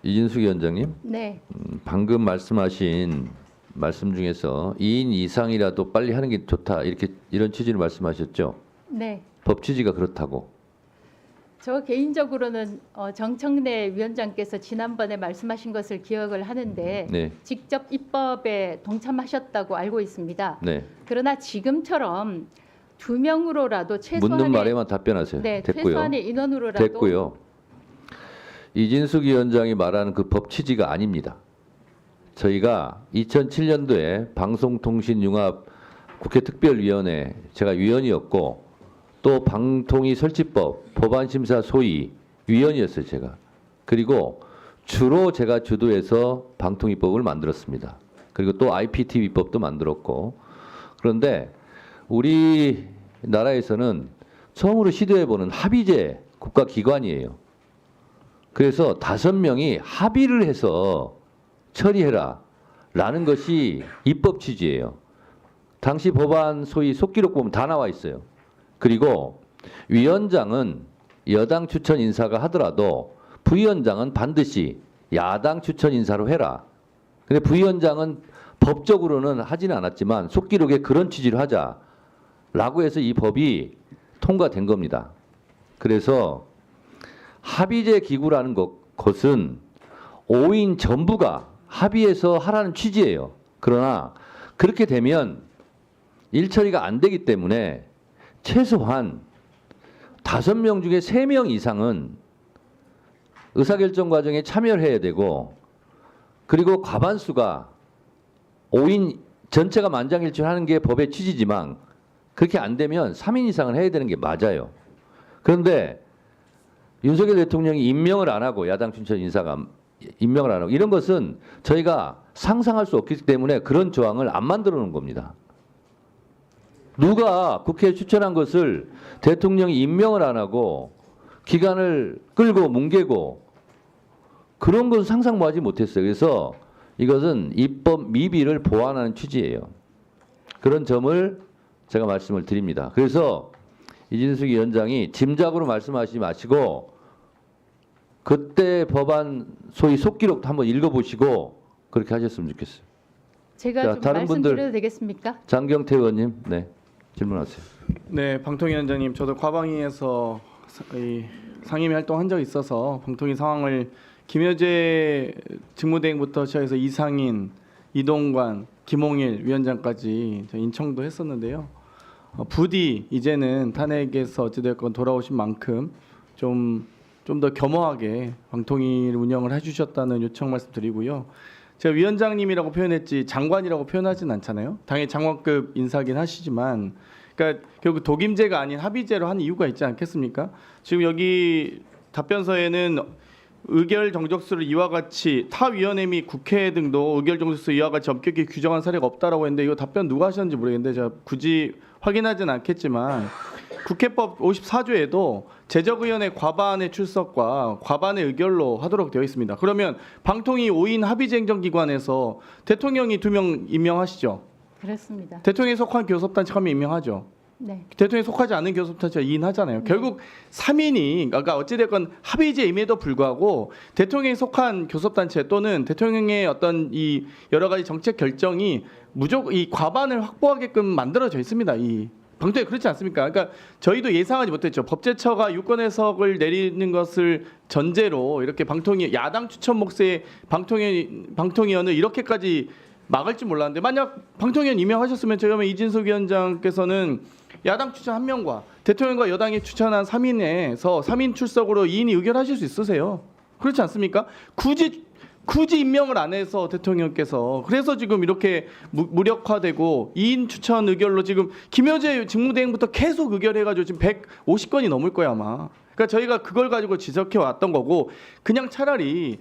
이진숙 위원장님, 네, 방금 말씀하신 말씀 중에서 2인 이상이라도 빨리 하는 게 좋다 이런 취지로 말씀하셨죠. 네. 법 취지가 그렇다고. 저 개인적으로는 정청래 위원장께서 지난번에 말씀하신 것을 기억을 하는데 네, 직접 입법에 동참하셨다고 알고 있습니다. 네. 그러나 지금처럼 2명으로라도 최소한의 묻는 말에만 답변하세요. 네, 됐고요. 최소한의 인원으로라도 됐고요. 이진숙 위원장이 말하는 그 법 취지가 아닙니다. 저희가 2007년도에 방송통신융합 국회 특별위원회 제가 위원이었고 또 방통위 설치법 법안심사 소위 위원이었어요 제가. 그리고 주로 제가 주도해서 방통위법을 만들었습니다. 그리고 또 IPTV법도 만들었고 그런데 우리나라에서는 처음으로 시도해보는 합의제 국가기관이에요. 그래서 5명이 합의를 해서 처리해라 라는 것이 입법 취지예요. 당시 법안 소위 속기록 보면 다 나와 있어요. 그리고 위원장은 여당 추천 인사가 하더라도 부위원장은 반드시 야당 추천 인사로 해라. 근데 부위원장은 법적으로는 하지는 않았지만 속기록에 그런 취지로 하자라고 해서 이 법이 통과된 겁니다. 그래서 합의제 기구라는 것은 5인 전부가 합의해서 하라는 취지예요. 그러나 그렇게 되면 일처리가 안 되기 때문에 최소한 5명 중에 3명 이상은 의사결정 과정에 참여를 해야 되고 그리고 과반수가 5인 전체가 만장일치하는 게 법의 취지지만 그렇게 안 되면 3인 이상은 해야 되는 게 맞아요. 그런데 윤석열 대통령이 임명을 안 하고 야당 추천 인사가 임명을 안 하고 이런 것은 저희가 상상할 수 없기 때문에 그런 조항을 안 만들어 놓은 겁니다. 누가 국회에 추천한 것을 대통령이 임명을 안 하고 기간을 끌고 뭉개고 그런 것은 상상도 하지 못했어요. 그래서 이것은 입법 미비를 보완하는 취지예요. 그런 점을 제가 말씀을 드립니다. 그래서 이진숙 위원장이 짐작으로 말씀하시지 마시고 그때 법안 소위 속기록도 한번 읽어보시고 그렇게 하셨으면 좋겠어요. 제가 자, 좀 다른 분들. 말씀드려도 되겠습니까? 장경태 의원님, 네, 질문하세요. 네, 방통위원장님, 저도 과방위에서 상임위 활동한 적이 있어서 방통위 상황을 김여재 직무대행부터 시작해서 이상인, 이동관, 김홍일 위원장까지 인청도 했었는데요. 부디 이제는 탄핵에서 어찌됐건 돌아오신 만큼 좀 더 겸허하게 방통위를 운영을 해주셨다는 요청 말씀드리고요. 제가 위원장님이라고 표현했지 장관이라고 표현하진 않잖아요. 당연히 장관급 인사긴 하시지만, 그러니까 결국 독임제가 아닌 합의제로 한 이유가 있지 않겠습니까? 지금 여기 답변서에는 의결 정적수를 이와 같이 타 위원회 및 국회 등도 의결 정적수 이와 같이 엄격히 규정한 사례가 없다라고 했는데 이거 답변 누가 하셨는지 모르겠는데 제가 굳이 확인하진 않겠지만 국회법 54조에도 제적의원의 과반의 출석과 과반의 의결로 하도록 되어 있습니다. 그러면 방통위 5인 합의제 행정기관에서 대통령이 2명 임명하시죠. 그렇습니다. 대통령에 속한 교섭단체 하면 임명하죠. 네. 대통령에 속하지 않은 교섭단체가 2인 하잖아요. 결국 3인이 그러니까 어찌됐건 합의제임에도 불구하고 대통령에 속한 교섭단체 또는 대통령의 어떤 이 여러 가지 정책 결정이 무조건 이 과반을 확보하게끔 만들어져 있습니다. 이 방통위 그렇지 않습니까? 그러니까 저희도 예상하지 못했죠. 법제처가 유권 해석을 내리는 것을 전제로 이렇게 방통위 야당 추천 몫의 방통위원을 이렇게까지 막을 줄 몰랐는데 만약 방통위원 임명하셨으면 저희가 이진숙 위원장께서는 야당 추천 1명과 대통령과 여당이 추천한 3인에서 3인 출석으로 2인이 의결하실 수 있으세요. 그렇지 않습니까? 굳이 임명을 안 해서 대통령께서 그래서 지금 이렇게 무력화되고 2인 추천 의결로 지금 김여재 직무대행부터 계속 의결해가지고 지금 150건이 넘을 거야 아마. 그러니까 저희가 그걸 가지고 지적해 왔던 거고 그냥 차라리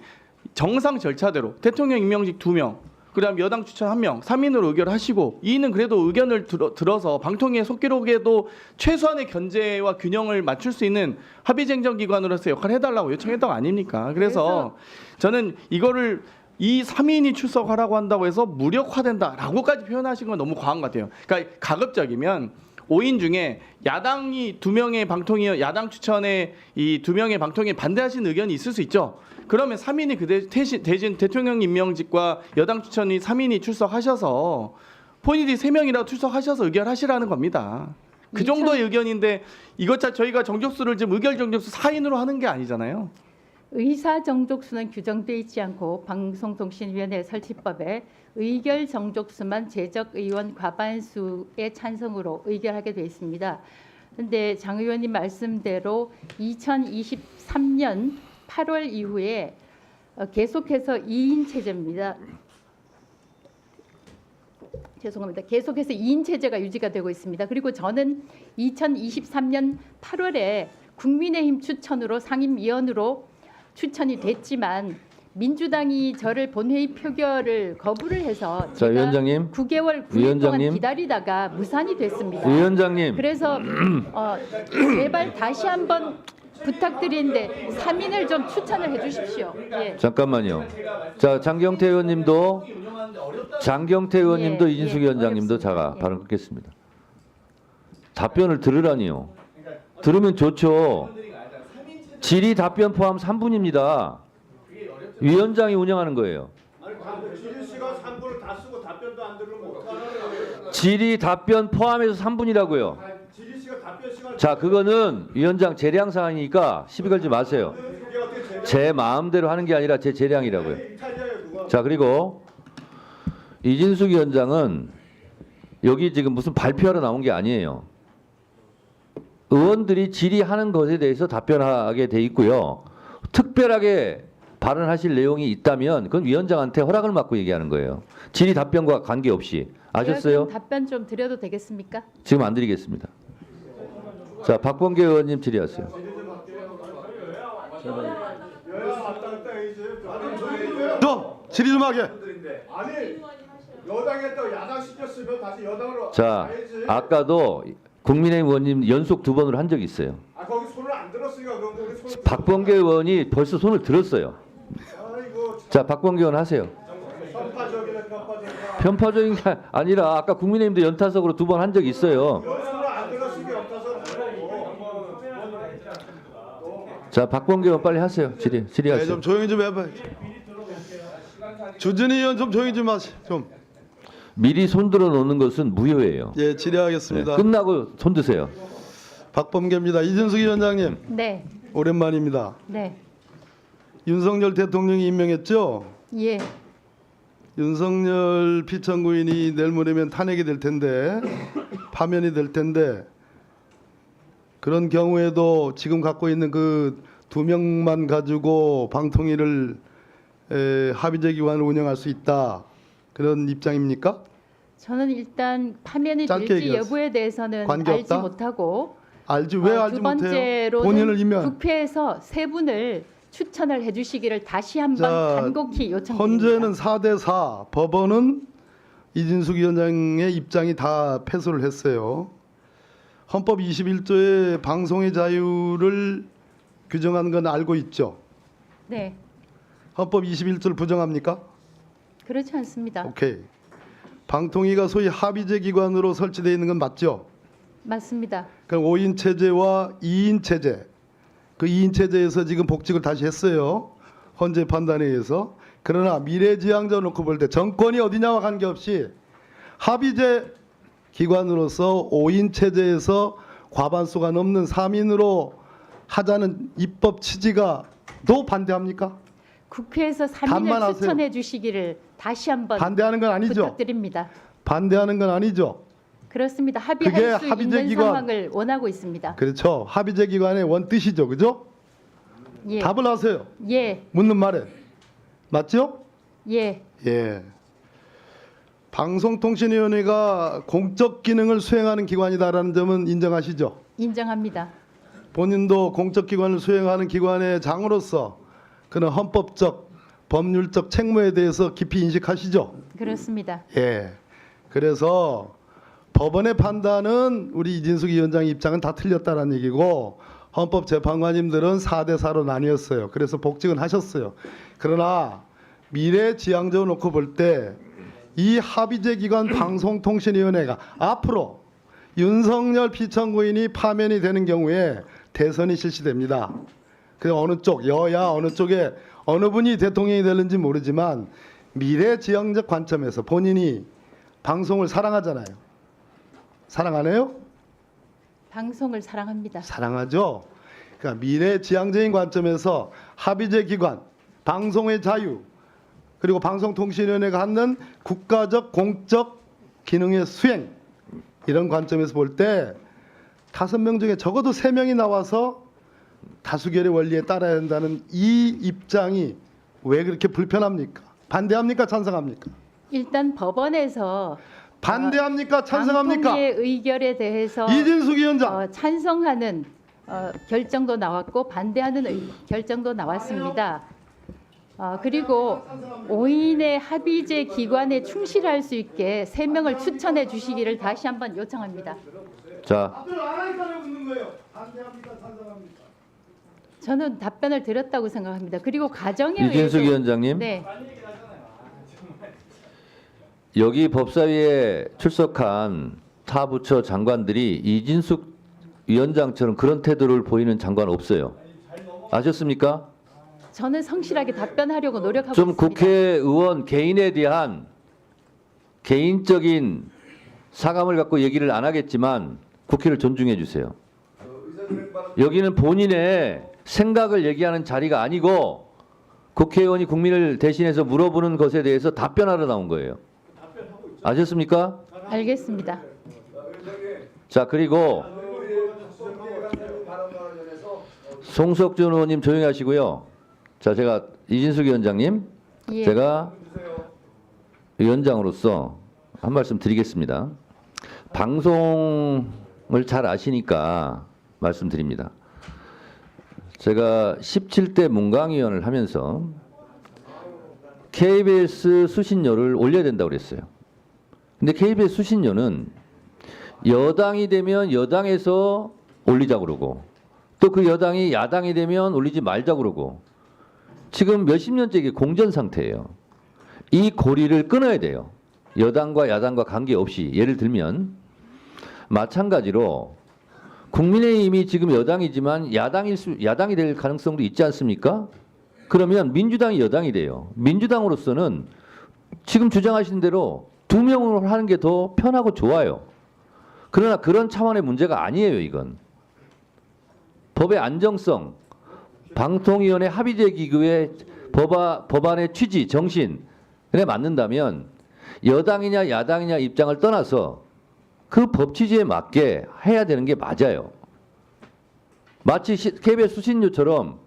정상 절차대로 대통령 임명직 2명 그다음 여당 추천 1명, 3인으로 의결하시고 2인은 그래도 의견을 들어서 방통위의 속기록에도 최소한의 견제와 균형을 맞출 수 있는 합의제 행정기관으로서 역할을 해달라고 요청했던 거 아닙니까? 그래서 저는 이거를 이 3인이 출석하라고 한다고 해서 무력화된다라고까지 표현하신 건 너무 과한 것 같아요. 그러니까 가급적이면 5인 중에 야당이 2명의 방통위 야당 추천에 이 2명의 방통위에 반대하신 의견이 있을 수 있죠. 그러면 3인이 대신 대통령 임명직과 여당 추천이 3인이 출석하셔서 본인이 3명이라도 출석하셔서 의결하시라는 겁니다. 그 정도의 의견인데 이것 저희가 정족수를 지금 의결 정족수 4인으로 하는 게 아니잖아요. 의사 정족수는 규정되어 있지 않고 방송통신위원회 설치법에 의결 정족수만 제적 의원 과반수의 찬성으로 의결하게 되어 있습니다. 그런데 장 의원님 말씀대로 2023년 8월 이후에 계속해서 2인 체제입니다. 죄송합니다. 계속해서 2인 체제가 유지가 되고 있습니다. 그리고 저는 2023년 8월에 국민의힘 추천으로 상임위원으로 추천이 됐지만 민주당이 저를 본회의 표결을 거부를 해서 자, 제가 위원장님. 9개월 9일 동안 위원장님. 기다리다가 무산이 됐습니다. 위원장님. 그래서 제발 다시 한번 부탁드리는데 3인을 좀 추천을 해주십시오. 예. 잠깐만요. 자, 장경태 의원님도 예, 이진숙 예, 위원장님도 어렵습니다. 자가 예. 발언 끊겠습니다. 답변을 들으라니요. 들으면 좋죠. 질의 답변 포함 3분입니다. 위원장이 운영하는 거예요. 지리 씨가 3분을 다 쓰고 답변도 안 들으면 어떡하나요? 질의 답변 포함해서 3분이라고요. 지리 씨가 답변 시간 자, 그거는 위원장 재량 사항이니까 시비 걸지 마세요. 그게 어떻게 제가 제 마음대로 하는 게 아니라 제 재량이라고요. 이탈리아예요 그거. 자, 그리고 이진숙 위원장은 여기 지금 무슨 발표하러 나온 게 아니에요. 의원들이 질의하는 것에 대해서 답변하게 돼 있고요. 특별하게 발언하실 내용이 있다면 그건 위원장한테 허락을 받고 얘기하는 거예요. 질의 답변과 관계없이. 아셨어요? 제가 그럼 답변 좀 드려도 되겠습니까? 지금 안 드리겠습니다. 자, 박범계 의원님 질의하세요. 여야 왔다 갔다 해야지. 아니 저희도요. 질의 좀 하게. 아니 여당에 또 야당 시켰으면 다시 여당으로 자, 가야지. 아까도 국민의힘 의원님 연속 2번으로 한 적이 있어요. 아 거기 손을 안 들었으니까 그런 거 우리 손을. 박범계 의원이 벌써 손을 들었어요. 아이고 자, 박범계 의원 하세요. 편파적이네 편파적이야. 편파적인 게 아니라 아까 국민의힘도 연타석으로 2번 한 적이 있어요. 손을 안 들었으니까 없어서 자, 박범계 의원 빨리 하세요. 네, 질의하세요. 좀 조용히 좀 해봐. 주진희 의원 좀 조용히 좀 하시. 좀. 미리 손들어 놓는 것은 무효예요. 예, 네, 질의하겠습니다. 끝나고 손 드세요. 박범계입니다. 이진숙 위원장님 네, 오랜만입니다. 네, 윤석열 대통령이 임명했죠. 예, 윤석열 피청구인이 내일 모레면 탄핵이 될 텐데 파면이 될 텐데 그런 경우에도 지금 갖고 있는 그 2명만 가지고 방통위를 합의제 기관을 운영할 수 있다. 그런 입장입니까? 저는 일단 파면이 짧게 될지 얘기하세요. 여부에 대해서는 관계없다? 알지 못하고 알지 왜 알지 두 못해요? 번째로는 본인을 임명. 국회에서 3분을 추천을 해주시기를 다시 한번 자, 간곡히 요청드립니다. 헌재는 4대4, 법원은 이진숙 위원장의 입장이 다 패소를 했어요. 헌법 21조의 방송의 자유를 규정한 건 알고 있죠. 네, 헌법 21조를 부정합니까? 그렇지 않습니다. 오케이. 방통위가 소위 합의제 기관으로 설치되어 있는 건 맞죠? 맞습니다. 그럼 5인 체제와 2인 체제, 그 2인 체제에서 지금 복직을 다시 했어요. 헌재 판단에 의해서. 그러나 미래지향적으로 놓고 볼 때 정권이 어디냐와 관계없이 합의제 기관으로서 5인 체제에서 과반수가 넘는 3인으로 하자는 입법 취지가 또 반대합니까? 국회에서 답만 3인을 하세요. 추천해 주시기를 다시 한번 반대하는 건 아니죠. 부탁드립니다. 반대하는 건 아니죠. 그렇습니다. 그게 합의할 수 합의제 있는 기관. 상황을 원하고 있습니다. 그렇죠. 합의제 기관의 원뜻이죠. 그죠? 예, 답을 하세요. 예, 묻는 말에. 맞죠? 예, 예. 방송통신위원회가 공적 기능을 수행하는 기관이다라는 점은 인정하시죠? 인정합니다. 본인도 공적 기관을 수행하는 기관의 장으로서 그런 헌법적, 법률적 책무에 대해서 깊이 인식하시죠? 그렇습니다. 예. 그래서 법원의 판단은 우리 이진숙 위원장 입장은 다 틀렸다는 얘기고 헌법재판관님들은 4대4로 나뉘었어요. 그래서 복직은 하셨어요. 그러나 미래지향적으로 놓고 볼 때 이 합의제 기관 방송통신위원회가 앞으로 윤석열 피청구인이 파면이 되는 경우에 대선이 실시됩니다. 그 어느 쪽 여야 어느 쪽에 어느 분이 대통령이 되는지 모르지만 미래지향적 관점에서 본인이 방송을 사랑하잖아요. 사랑 안 해요? 방송을 사랑합니다. 사랑하죠. 그러니까 미래지향적인 관점에서 합의제 기관, 방송의 자유, 그리고 방송통신위원회가 하는 국가적 공적 기능의 수행, 이런 관점에서 볼 때 5명 중에 적어도 3명이 나와서 다수결의 원리에 따라야 한다는 이 입장이 왜 그렇게 불편합니까? 반대합니까? 찬성합니까? 일단 법원에서 반대합니까? 찬성합니까? 방통위의 의결에 대해서 이진숙 위원장. 찬성하는 결정도 나왔고 반대하는 결정도 나왔습니다. 그리고 5인의 합의제 기관에 충실할 수 있게 3명을 추천해 주시기를 다시 한번 요청합니다. 자, 답변을 안 하니까 묻는 거예요. 반대합니까? 찬성합니까? 저는 답변을 드렸다고 생각합니다. 그리고 가정에 이진숙 의해서- 위원장님. 네, 여기 법사위에 출석한 타 부처 장관들이 이진숙 위원장처럼 그런 태도를 보이는 장관 없어요. 아셨습니까? 저는 성실하게 답변하려고 노력하고 좀 있습니다. 국회의원 개인에 대한 개인적인 사감을 갖고 얘기를 안 하겠지만 국회를 존중해 주세요. 여기는 본인의 생각을 얘기하는 자리가 아니고 국회의원이 국민을 대신해서 물어보는 것에 대해서 답변하러 나온 거예요. 아셨습니까? 알겠습니다. 자, 그리고 송석준 의원님 조용히 하시고요. 자, 제가 이진숙 위원장님, 예. 제가 위원장으로서 한 말씀 드리겠습니다. 방송을 잘 아시니까 말씀드립니다. 제가 17대 문광위원을 하면서 KBS 수신료를 올려야 된다고 그랬어요. 근데 KBS 수신료는 여당이 되면 여당에서 올리자고 그러고 또 그 여당이 야당이 되면 올리지 말자고 그러고 지금 몇십 년째 이게 공전 상태예요. 이 고리를 끊어야 돼요. 여당과 야당과 관계없이. 예를 들면 마찬가지로 국민의힘이 지금 여당이지만 야당이 될 가능성도 있지 않습니까? 그러면 민주당이 여당이 돼요. 민주당으로서는 지금 주장하신 대로 2명으로 하는 게 더 편하고 좋아요. 그러나 그런 차원의 문제가 아니에요, 이건. 법의 안정성, 방통위원회 합의제 기구의 법안의 취지, 정신에 맞는다면 여당이냐 야당이냐 입장을 떠나서 그 법 취지에 맞게 해야 되는 게 맞아요. 마치 KBS 수신료처럼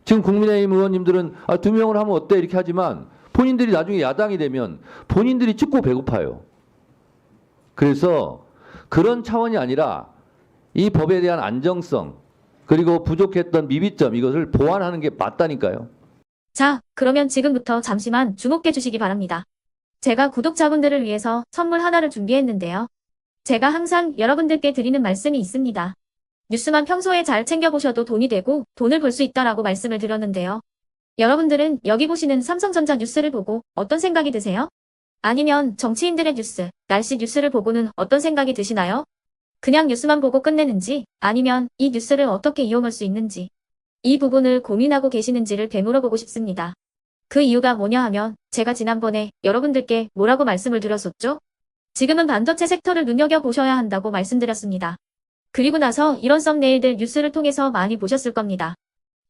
지금 국민의힘 의원님들은 2명을 하면 어때 이렇게 하지만 본인들이 나중에 야당이 되면 본인들이 죽고 배고파요. 그래서 그런 차원이 아니라 이 법에 대한 안정성 그리고 부족했던 미비점 이것을 보완하는 게 맞다니까요. 자, 그러면 지금부터 잠시만 주목해 주시기 바랍니다. 제가 구독자분들을 위해서 선물 하나를 준비했는데요. 제가 항상 여러분들께 드리는 말씀이 있습니다. 뉴스만 평소에 잘 챙겨보셔도 돈이 되고 돈을 벌 수 있다라고 말씀을 드렸는데요. 여러분들은 여기 보시는 삼성전자 뉴스를 보고 어떤 생각이 드세요? 아니면 정치인들의 뉴스, 날씨 뉴스를 보고는 어떤 생각이 드시나요? 그냥 뉴스만 보고 끝내는지 아니면 이 뉴스를 어떻게 이용할 수 있는지 이 부분을 고민하고 계시는지를 되물어보고 싶습니다. 그 이유가 뭐냐 하면 제가 지난번에 여러분들께 뭐라고 말씀을 드렸었죠? 지금은 반도체 섹터를 눈여겨보셔야 한다고 말씀드렸습니다. 그리고 나서 이런 썸네일들 뉴스를 통해서 많이 보셨을 겁니다.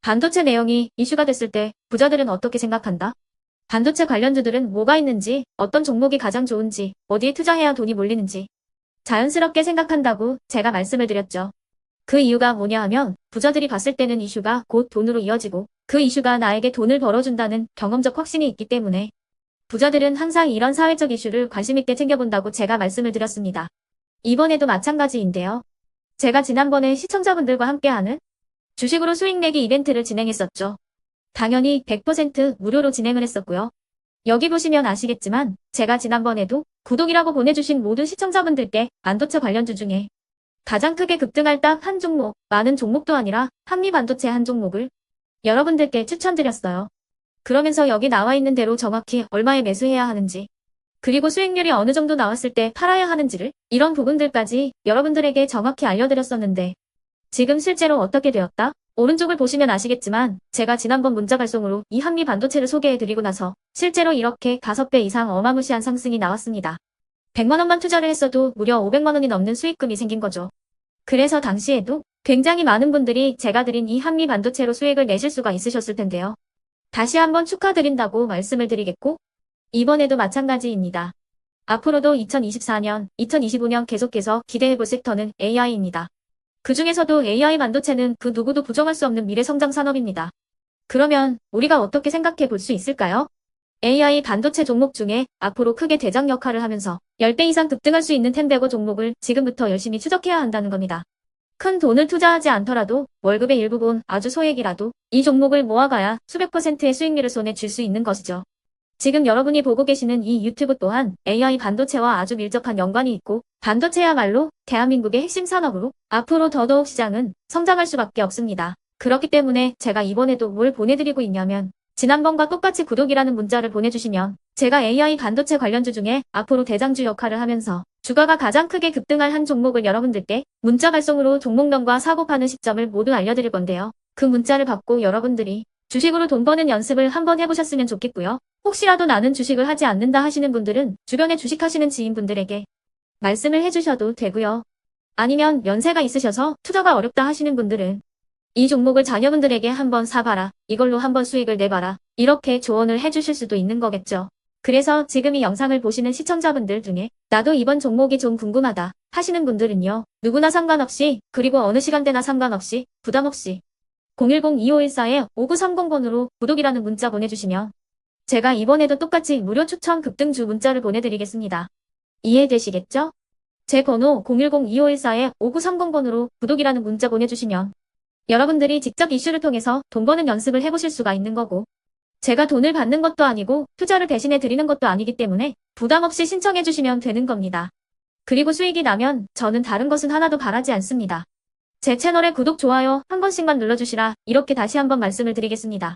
반도체 내용이 이슈가 됐을 때 부자들은 어떻게 생각한다? 반도체 관련주들은 뭐가 있는지, 어떤 종목이 가장 좋은지, 어디에 투자해야 돈이 몰리는지 자연스럽게 생각한다고 제가 말씀을 드렸죠. 그 이유가 뭐냐 하면 부자들이 봤을 때는 이슈가 곧 돈으로 이어지고 그 이슈가 나에게 돈을 벌어준다는 경험적 확신이 있기 때문에 부자들은 항상 이런 사회적 이슈를 관심 있게 챙겨본다고 제가 말씀을 드렸습니다. 이번에도 마찬가지인데요. 제가 지난번에 시청자분들과 함께하는 주식으로 수익 내기 이벤트를 진행했었죠. 당연히 100% 무료로 진행을 했었고요. 여기 보시면 아시겠지만 제가 지난번에도 구독이라고 보내주신 모든 시청자분들께 반도체 관련주 중에 가장 크게 급등할 딱 한 종목, 많은 종목도 아니라 한미반도체 한 종목을 여러분들께 추천드렸어요. 그러면서 여기 나와 있는 대로 정확히 얼마에 매수해야 하는지, 그리고 수익률이 어느 정도 나왔을 때 팔아야 하는지를 이런 부분들까지 여러분들에게 정확히 알려드렸었는데 지금 실제로 어떻게 되었다? 오른쪽을 보시면 아시겠지만 제가 지난번 문자 발송으로 이 한미 반도체를 소개해드리고 나서 실제로 이렇게 5배 이상 어마무시한 상승이 나왔습니다. 100만 원만 투자를 했어도 무려 500만 원이 넘는 수익금이 생긴 거죠. 그래서 당시에도 굉장히 많은 분들이 제가 드린 이 한미 반도체로 수익을 내실 수가 있으셨을 텐데요. 다시 한번 축하드린다고 말씀을 드리겠고 이번에도 마찬가지입니다. 앞으로도 2024년, 2025년 계속해서 기대해볼 섹터는 AI입니다. 그 중에서도 AI 반도체는 그 누구도 부정할 수 없는 미래 성장 산업입니다. 그러면 우리가 어떻게 생각해 볼 수 있을까요? AI 반도체 종목 중에 앞으로 크게 대장 역할을 하면서 10배 이상 급등할 수 있는 텐베고 종목을 지금부터 열심히 추적해야 한다는 겁니다. 큰 돈을 투자하지 않더라도 월급의 일부분 아주 소액이라도 이 종목을 모아가야 수백 %의 수익률을 손에 쥘 수 있는 것이죠. 지금 여러분이 보고 계시는 이 유튜브 또한 AI 반도체와 아주 밀접한 연관이 있고 반도체야말로 대한민국의 핵심 산업으로 앞으로 더더욱 시장은 성장할 수밖에 없습니다. 그렇기 때문에 제가 이번에도 뭘 보내드리고 있냐면 지난번과 똑같이 구독이라는 문자를 보내주시면 제가 AI 반도체 관련주 중에 앞으로 대장주 역할을 하면서 주가가 가장 크게 급등할 한 종목을 여러분들께 문자 발송으로 종목명과 사고 파는 시점을 모두 알려드릴 건데요. 그 문자를 받고 여러분들이 주식으로 돈 버는 연습을 한번 해보셨으면 좋겠고요. 혹시라도 나는 주식을 하지 않는다 하시는 분들은 주변에 주식하시는 지인분들에게 말씀을 해주셔도 되고요. 아니면 연세가 있으셔서 투자가 어렵다 하시는 분들은 이 종목을 자녀분들에게 한번 사봐라. 이걸로 한번 수익을 내봐라. 이렇게 조언을 해주실 수도 있는 거겠죠. 그래서 지금 이 영상을 보시는 시청자분들 중에 나도 이번 종목이 좀 궁금하다 하시는 분들은요. 누구나 상관없이 그리고 어느 시간대나 상관없이 부담 없이 010-2514-5930번으로 구독이라는 문자 보내주시면 제가 이번에도 똑같이 무료 추천 급등주 문자를 보내드리겠습니다. 이해되시겠죠? 제 번호 010-2514-5930번으로 구독이라는 문자 보내주시면 여러분들이 직접 이슈를 통해서 돈 버는 연습을 해보실 수가 있는 거고 제가 돈을 받는 것도 아니고 투자를 대신해 드리는 것도 아니기 때문에 부담 없이 신청해 주시면 되는 겁니다. 그리고 수익이 나면 저는 다른 것은 하나도 바라지 않습니다. 제 채널에 구독, 좋아요 한 번씩만 눌러주시라 이렇게 다시 한번 말씀을 드리겠습니다.